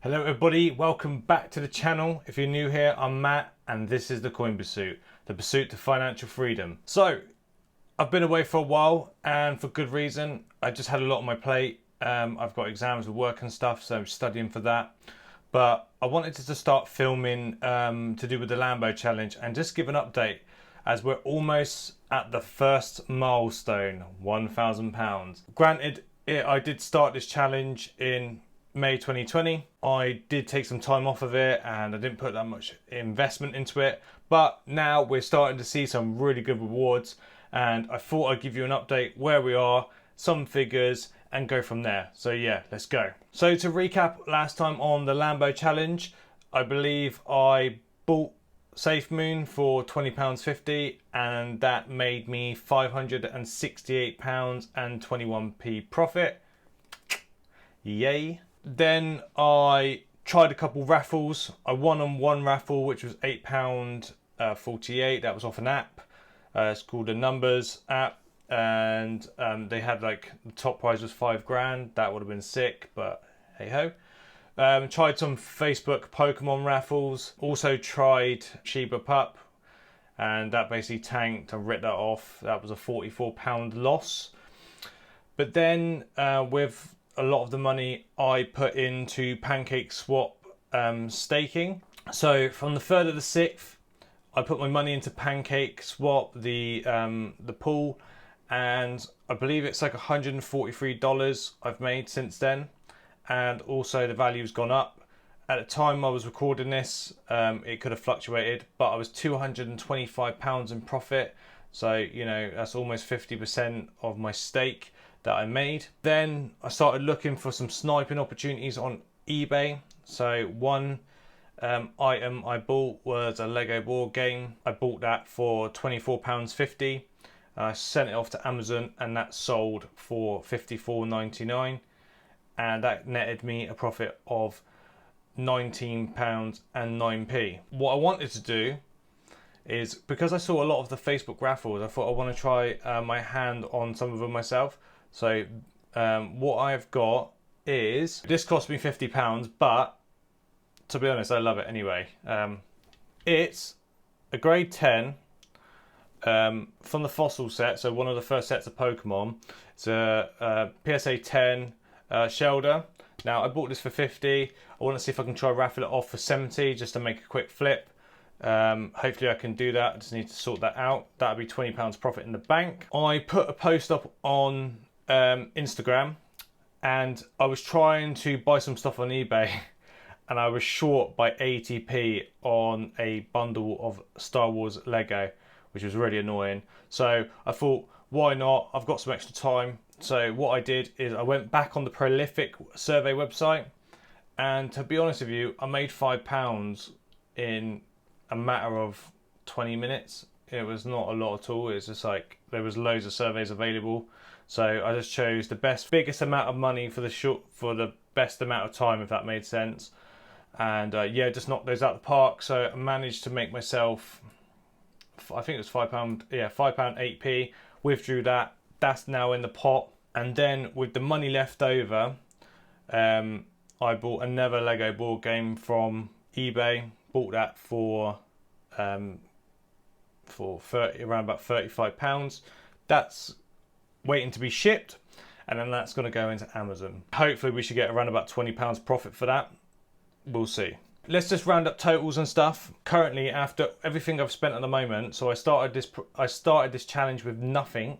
Hello everybody, welcome back to the channel. If you're new here, I'm Matt and this is the Coin Pursuit, the pursuit to financial freedom. So, I've been away for a while and for good reason. I just had a lot on my plate. I've got exams with work and stuff, so I'm studying for that. But I wanted to start filming to do with the Lambo challenge and just give an update as we're almost at the first milestone, £1,000. Granted, I did start this challenge in May 2020. I did take some time off of it and I didn't put that much investment into it, but now we're starting to see some really good rewards and I thought I'd give you an update where we are, some figures, and go from there. So yeah, let's go. So to recap, last time on the Lambo challenge, I believe I bought Safe Moon for £20.50 and that made me £568 and 21p profit. Yay. Then I tried a couple raffles. I won on one raffle which was £8.48. That was off an app. It's called a Numbers app, and they had like the top prize was £5,000. That would have been sick, but hey ho. Tried some Facebook Pokemon raffles. Also tried Shiba Pup, and that basically tanked. I ripped that off. That was a £44 loss. But then with a lot of the money I put into Pancake Swap staking. So from the 3rd of the 6th, I put my money into Pancake Swap, the pool, and I believe it's like $143 I've made since then, and also the value's gone up. At the time I was recording this, it could have fluctuated, but I was £225 in profit, so you know that's almost 50% of my stake that I made. Then I started looking for some sniping opportunities on eBay. So one item I bought was a Lego board game. I bought that for £24.50. I sent it off to Amazon and that sold for £54.99, and that netted me a profit of £19 and 9p. What I wanted to do is, because I saw a lot of the Facebook raffles, I thought I want to try my hand on some of them myself. So what I've got is, this cost me £50, but to be honest, I love it anyway. It's a grade 10 from the fossil set, so one of the first sets of Pokemon. It's a PSA 10 Shelder. Now I bought this for 50. I want to see if I can try raffle it off for 70 just to make a quick flip. Hopefully I can do that. I just need to sort that out. That'll be £20 profit in the bank. I put a post up on Instagram and I was trying to buy some stuff on eBay and I was short by 80p on a bundle of Star Wars Lego, which was really annoying. So I thought, why not? I've got some extra time. So what I did is I went back on the Prolific survey website, and to be honest with you, I made £5 in a matter of 20 minutes. It was not a lot at all. It's just like there was loads of surveys available, so I just chose the biggest amount of money for the best amount of time, if that made sense. And yeah, just knocked those out the park. So I managed to make myself, I think it was £5, yeah, £5.8p. Withdrew that. That's now in the pot. And then with the money left over, I bought another Lego board game from eBay. Bought that for 30, around about £35. That's waiting to be shipped, and then that's going to go into Amazon. Hopefully we should get around about £20 profit for that. We'll see. Let's just round up totals and stuff. Currently, after everything I've spent at the moment, so I started this challenge with nothing,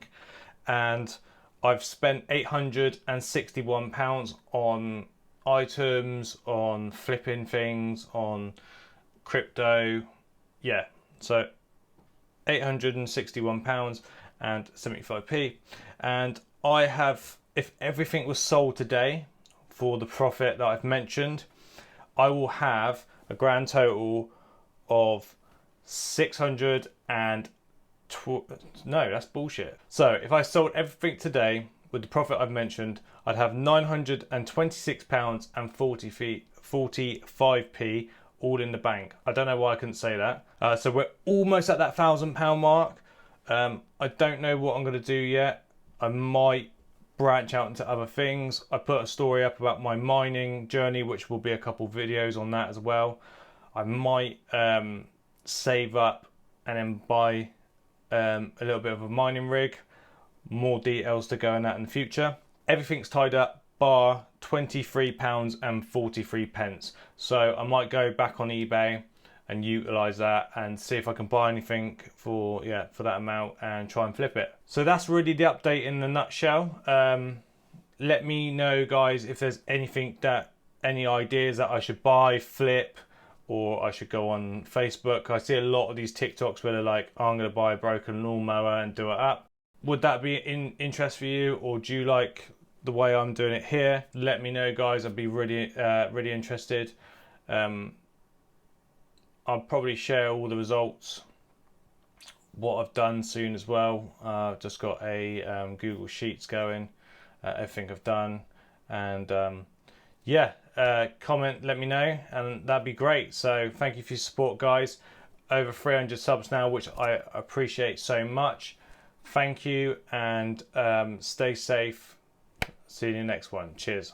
and I've spent £861 on items, on flipping things, on crypto. Yeah, so £861 and 75p. And I have, if everything was sold today for the profit that I've mentioned, I will have a grand total of 600 and no, that's bullshit. So if I sold everything today with the profit I've mentioned, I'd have £926 and 45p all in the bank. I don't know why I couldn't say that. So we're almost at that £1,000 mark. I don't know what I'm going to do yet. I might branch out into other things. I put a story up about my mining journey, which will be a couple videos on that as well. I might save up and then buy a little bit of a mining rig. More details to go in that in the future. Everything's tied up bar £23.43. So I might go back on eBay and utilize that and see if I can buy anything for that amount and try and flip it. So that's really the update in a nutshell. Let me know, guys, if there's anything any ideas that I should buy, flip, or I should go on Facebook. I see a lot of these TikToks where they're like, oh, I'm going to buy a broken lawnmower and do it up. Would that be in interest for you, or do you like the way I'm doing it here? Let me know, guys. I'd be really interested. I'll probably share all the results, what I've done soon as well. I've just got a Google Sheets going, everything I've done, and comment, let me know, and that'd be great. So thank you for your support, guys. Over 300 subs now, which I appreciate so much. Thank you, and stay safe. See you in the next one. Cheers.